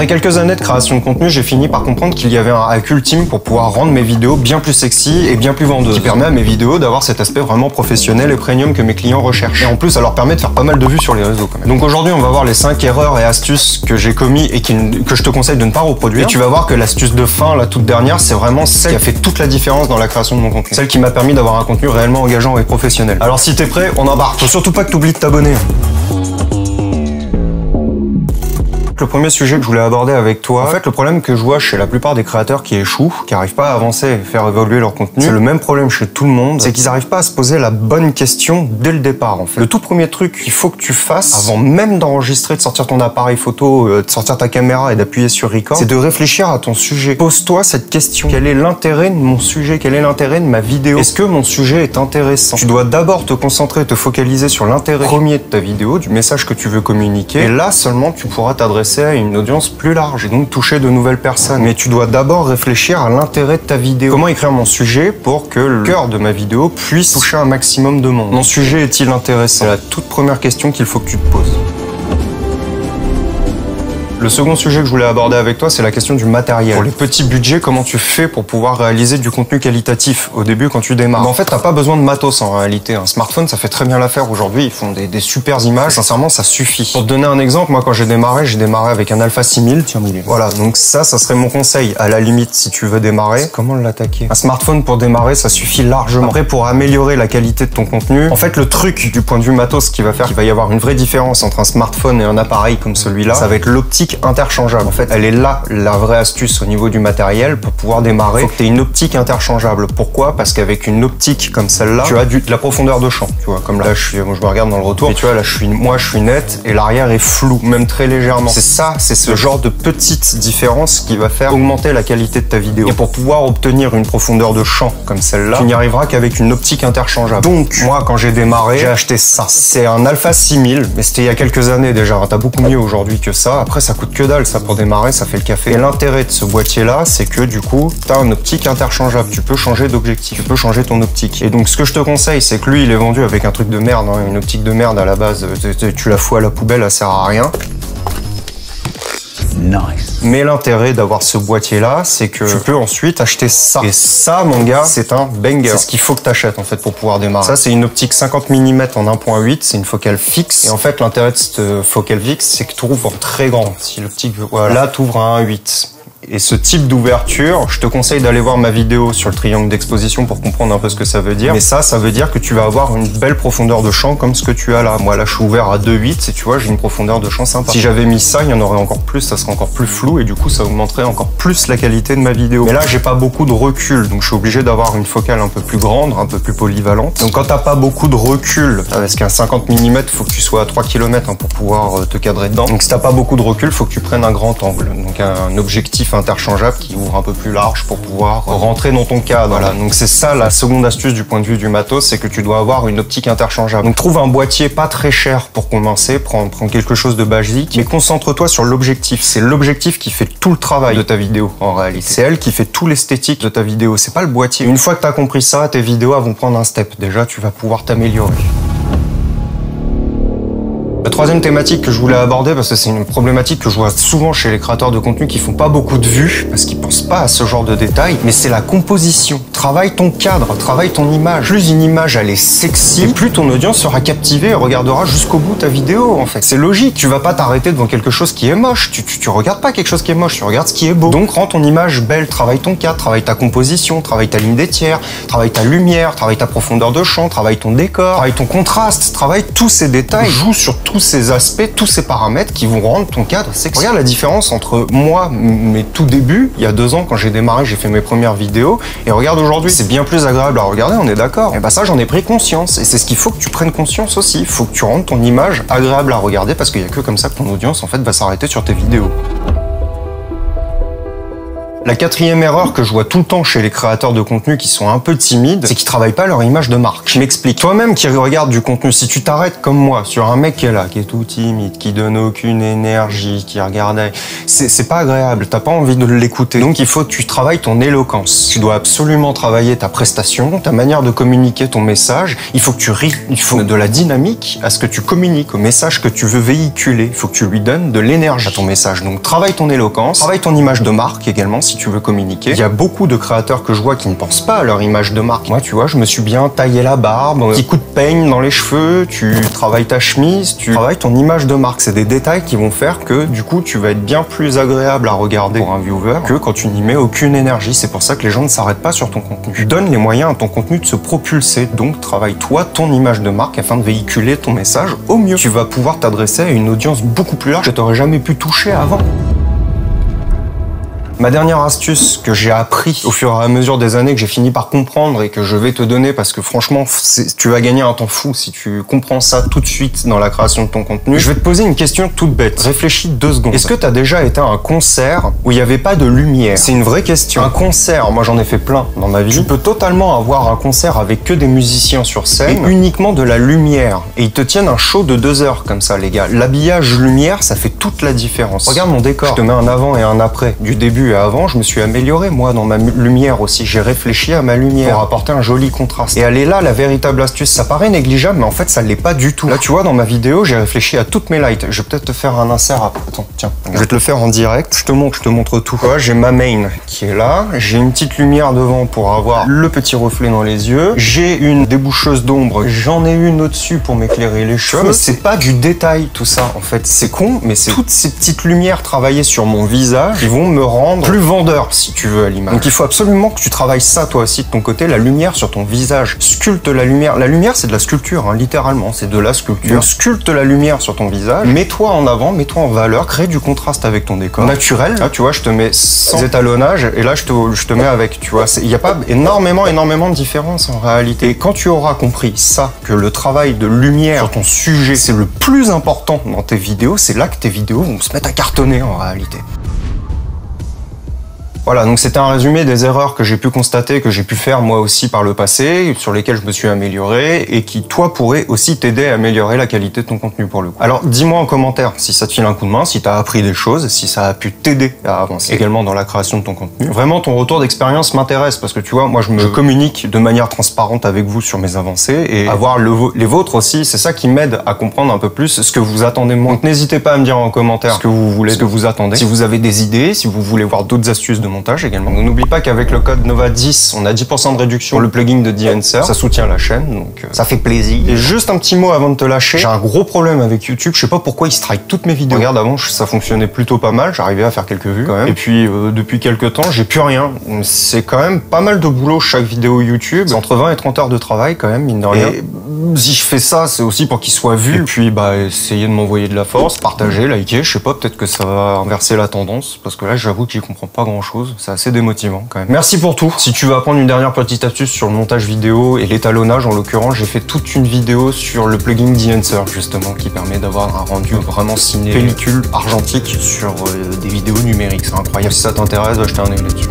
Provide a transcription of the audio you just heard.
Après quelques années de création de contenu, j'ai fini par comprendre qu'il y avait un hack ultime pour pouvoir rendre mes vidéos bien plus sexy et bien plus vendeuses, qui permet à mes vidéos d'avoir cet aspect vraiment professionnel et premium que mes clients recherchent. Et en plus, ça leur permet de faire pas mal de vues sur les réseaux quand même. Donc aujourd'hui, on va voir les 5 erreurs et astuces que j'ai commis et que je te conseille de ne pas reproduire. Et tu vas voir que l'astuce de fin, la toute dernière, c'est vraiment celle qui a fait toute la différence dans la création de mon contenu. Celle qui m'a permis d'avoir un contenu réellement engageant et professionnel. Alors si t'es prêt, on embarque. Faut surtout pas que t'oublies de t'abonner. Le premier sujet que je voulais aborder avec toi, en fait, le problème que je vois chez la plupart des créateurs qui échouent, qui n'arrivent pas à avancer et faire évoluer leur contenu, c'est le même problème chez tout le monde, c'est qu'ils n'arrivent pas à se poser la bonne question dès le départ, en fait. Le tout premier truc qu'il faut que tu fasses, avant même d'enregistrer, de sortir ton appareil photo, de sortir ta caméra et d'appuyer sur record, c'est de réfléchir à ton sujet. Pose-toi cette question. Quel est l'intérêt de mon sujet? Quel est l'intérêt de ma vidéo? Est-ce que mon sujet est intéressant? Tu dois d'abord te concentrer, te focaliser sur l'intérêt premier de ta vidéo, du message que tu veux communiquer, et là seulement tu pourras t'adresser à une audience plus large et donc toucher de nouvelles personnes. Mais tu dois d'abord réfléchir à l'intérêt de ta vidéo. Comment écrire mon sujet pour que le cœur de ma vidéo puisse toucher un maximum de monde? Mon sujet est-il intéressant? C'est la toute première question qu'il faut que tu te poses. Le second sujet que je voulais aborder avec toi, c'est la question du matériel. Pour les petits budgets, comment tu fais pour pouvoir réaliser du contenu qualitatif au début quand tu démarres? En fait, t'as pas besoin de matos en réalité. Un smartphone, ça fait très bien l'affaire aujourd'hui. Ils font des super images. Sincèrement, ça suffit. Pour te donner un exemple, moi, quand j'ai démarré avec un Alpha 6000. Tiens, voilà. Donc ça serait mon conseil. À la limite, si tu veux démarrer, comment l'attaquer? Un smartphone pour démarrer, ça suffit largement. Après, pour améliorer la qualité de ton contenu, en fait, le truc du point de vue matos qui va faire qu'il va y avoir une vraie différence entre un smartphone et un appareil comme celui-là, ça va être l'optique interchangeable. En fait, elle est là, la vraie astuce au niveau du matériel. Pour pouvoir démarrer, faut que tu aies une optique interchangeable. Pourquoi? Parce qu'avec une optique comme celle-là, tu as de la profondeur de champ. Tu vois, comme là, je me regarde dans le retour, et tu vois, là, moi, je suis net, et l'arrière est flou, même très légèrement. C'est ça, c'est ce genre de petite différence qui va faire augmenter la qualité de ta vidéo. Et pour pouvoir obtenir une profondeur de champ comme celle-là, tu n'y arriveras qu'avec une optique interchangeable. Donc, moi, quand j'ai démarré, j'ai acheté ça. C'est un Alpha 6000, mais c'était il y a quelques années déjà. T'as beaucoup mieux aujourd'hui que ça. Après, ça coûte que dalle, ça, pour démarrer, ça fait le café. Et l'intérêt de ce boîtier-là, c'est que du coup, tu as une optique interchangeable. Tu peux changer d'objectif, tu peux changer ton optique. Et donc, ce que je te conseille, c'est que lui, il est vendu avec un truc de merde, hein, une optique de merde à la base. Tu la fous à la poubelle, elle sert à rien. Nice. Mais l'intérêt d'avoir ce boîtier-là, c'est que tu peux ensuite acheter ça. Et ça, mon gars, c'est un banger. C'est ce qu'il faut que tu achètes en fait pour pouvoir démarrer. Ça, c'est une optique 50 mm en 1.8, c'est une focale fixe. Et en fait, l'intérêt de cette focale fixe, c'est que tu ouvres en très grand. Si l'optique, voilà, là, tu ouvres à 1.8. Et ce type d'ouverture, je te conseille d'aller voir ma vidéo sur le triangle d'exposition pour comprendre un peu ce que ça veut dire. Mais ça veut dire que tu vas avoir une belle profondeur de champ comme ce que tu as là. Moi là, je suis ouvert à 2.8 et tu vois, j'ai une profondeur de champ sympa. Si j'avais mis ça, il y en aurait encore plus, ça serait encore plus flou et du coup, ça augmenterait encore plus la qualité de ma vidéo. Mais là, j'ai pas beaucoup de recul, donc je suis obligé d'avoir une focale un peu plus grande, un peu plus polyvalente. Donc quand t'as pas beaucoup de recul, parce qu'un 50 mm, faut que tu sois à 3 km pour pouvoir te cadrer dedans. Donc si t'as pas beaucoup de recul, faut que tu prennes un grand angle. Donc un objectif interchangeable qui ouvre un peu plus large pour pouvoir rentrer dans ton cadre. Voilà, donc c'est ça la seconde astuce du point de vue du matos, c'est que tu dois avoir une optique interchangeable. Donc trouve un boîtier pas très cher pour commencer, prends quelque chose de basique, mais concentre-toi sur l'objectif. C'est l'objectif qui fait tout le travail de ta vidéo en réalité. C'est elle qui fait tout l'esthétique de ta vidéo, c'est pas le boîtier. Une fois que tu as compris ça, tes vidéos vont prendre un step. Déjà, tu vas pouvoir t'améliorer. La troisième thématique que je voulais aborder, parce que c'est une problématique que je vois souvent chez les créateurs de contenu qui font pas beaucoup de vues, parce qu'ils pensent pas à ce genre de détails, mais c'est la composition. Travaille ton cadre, travaille ton image. Plus une image elle est sexy, plus ton audience sera captivée et regardera jusqu'au bout ta vidéo en fait. C'est logique, tu vas pas t'arrêter devant quelque chose qui est moche, tu regardes pas quelque chose qui est moche, tu regardes ce qui est beau. Donc rends ton image belle, travaille ton cadre, travaille ta composition, travaille ta ligne des tiers, travaille ta lumière, travaille ta profondeur de champ, travaille ton décor, travaille ton contraste, travaille tous ces détails, joue sur tous ces aspects, tous ces paramètres qui vont rendre ton cadre sexy. Regarde la différence entre moi, mes tout débuts, il y a 2 ans quand j'ai démarré, j'ai fait mes premières vidéos, et regarde aujourd'hui, c'est bien plus agréable à regarder, on est d'accord. Et bah ça, j'en ai pris conscience, et c'est ce qu'il faut que tu prennes conscience aussi. Il faut que tu rendes ton image agréable à regarder, parce qu'il n'y a que comme ça que ton audience en fait va s'arrêter sur tes vidéos. La quatrième erreur que je vois tout le temps chez les créateurs de contenu qui sont un peu timides, c'est qu'ils travaillent pas leur image de marque. Je m'explique. Toi-même qui regardes du contenu, si tu t'arrêtes comme moi sur un mec qui est là, qui est tout timide, qui donne aucune énergie, qui regarde, c'est pas agréable. T'as pas envie de l'écouter. Donc il faut que tu travailles ton éloquence. Tu dois absolument travailler ta prestation, ta manière de communiquer ton message. Il faut que il faut de la dynamique à ce que tu communiques, au message que tu veux véhiculer. Il faut que tu lui donnes de l'énergie à ton message. Donc travaille ton éloquence, travaille ton image de marque également si tu veux communiquer. Il y a beaucoup de créateurs que je vois qui ne pensent pas à leur image de marque. Moi, tu vois, je me suis bien taillé la barbe, petit coup de peigne dans les cheveux, tu travailles ta chemise, tu travailles ton image de marque. C'est des détails qui vont faire que, du coup, tu vas être bien plus agréable à regarder pour un viewer que quand tu n'y mets aucune énergie. C'est pour ça que les gens ne s'arrêtent pas sur ton contenu. Donne les moyens à ton contenu de se propulser. Donc, travaille-toi ton image de marque afin de véhiculer ton message au mieux. Tu vas pouvoir t'adresser à une audience beaucoup plus large que tu n'aurais jamais pu toucher avant. Ma dernière astuce que j'ai appris au fur et à mesure des années, que j'ai fini par comprendre et que je vais te donner parce que franchement, tu vas gagner un temps fou si tu comprends ça tout de suite dans la création de ton contenu. Je vais te poser une question toute bête. Réfléchis 2 secondes. Est-ce que tu as déjà été à un concert où il n'y avait pas de lumière? C'est une vraie question. Un concert, moi j'en ai fait plein dans ma vie. Tu peux totalement avoir un concert avec que des musiciens sur scène et uniquement de la lumière. Et ils te tiennent un show de 2 heures comme ça, les gars. L'habillage lumière, ça fait toute la différence. Regarde mon décor. Je te mets un avant et un après. Du début avant, je me suis amélioré, moi, dans ma lumière aussi. J'ai réfléchi à ma lumière pour apporter un joli contraste. Et elle est là, la véritable astuce. Ça paraît négligeable, mais en fait, ça l'est pas du tout. Là, tu vois, dans ma vidéo, j'ai réfléchi à toutes mes lights. Je vais peut-être te faire un insert après. Attends, tiens. Je vais te le faire en direct. Je te montre tout. Tu vois, j'ai ma main qui est là. J'ai une petite lumière devant pour avoir le petit reflet dans les yeux. J'ai une déboucheuse d'ombre. J'en ai une au-dessus pour m'éclairer les cheveux. Mais c'est pas du détail, tout ça, en fait. C'est con, mais c'est toutes ces petites lumières travaillées sur mon visage qui vont me rendre plus vendeur, si tu veux, à l'image. Donc il faut absolument que tu travailles ça toi aussi de ton côté, la lumière sur ton visage. Sculpte la lumière. La lumière, c'est de la sculpture, hein, littéralement, c'est de la sculpture. Donc sculpte la lumière sur ton visage, mets-toi en avant, mets-toi en valeur, crée du contraste avec ton décor. Naturel, là, tu vois, je te mets sans étalonnage, et là, je te mets avec, tu vois. Il n'y a pas énormément de différence en réalité. Et quand tu auras compris ça, que le travail de lumière sur ton sujet, c'est le plus important dans tes vidéos, c'est là que tes vidéos vont se mettre à cartonner en réalité. Voilà, donc c'était un résumé des erreurs que j'ai pu constater, que j'ai pu faire moi aussi par le passé, sur lesquelles je me suis amélioré et qui, toi, pourraient aussi t'aider à améliorer la qualité de ton contenu pour le coup. Alors, dis-moi en commentaire si ça te file un coup de main, si t'as appris des choses, si ça a pu t'aider à avancer également dans la création de ton contenu. Vraiment, ton retour d'expérience m'intéresse parce que tu vois, moi, je communique de manière transparente avec vous sur mes avancées et avoir les vôtres aussi, c'est ça qui m'aide à comprendre un peu plus ce que vous attendez de moi. Donc, n'hésitez pas à me dire en commentaire ce que vous voulez, ce que vous attendez. Si vous avez des idées, si vous voulez voir d'autres astuces de montage également. N'oublie pas qu'avec le code NOVA10, on a 10% de réduction sur le plugin de The Answer. Ça soutient la chaîne, donc ça fait plaisir. Et juste un petit mot avant de te lâcher, j'ai un gros problème avec YouTube. Je sais pas pourquoi il strike toutes mes vidéos. Regarde, avant, ça fonctionnait plutôt pas mal. J'arrivais à faire quelques vues quand même. Et puis, depuis quelques temps, j'ai plus rien. C'est quand même pas mal de boulot chaque vidéo YouTube. C'est entre 20 et 30 heures de travail quand même, mine de rien. Et si je fais ça, c'est aussi pour qu'il soit vu. Et puis, bah, essayez de m'envoyer de la force, partager, liker. Je sais pas, peut-être que ça va inverser la tendance. Parce que là, j'avoue que j'y comprends pas grand chose. C'est assez démotivant quand même. Merci pour tout. Si tu veux apprendre une dernière petite astuce sur le montage vidéo et l'étalonnage, en l'occurrence, j'ai fait toute une vidéo sur le plugin The Answer, justement, qui permet d'avoir un rendu vraiment ciné, pellicule argentique sur des vidéos numériques. C'est incroyable. Si ça t'intéresse, va jeter un œil là-dessus.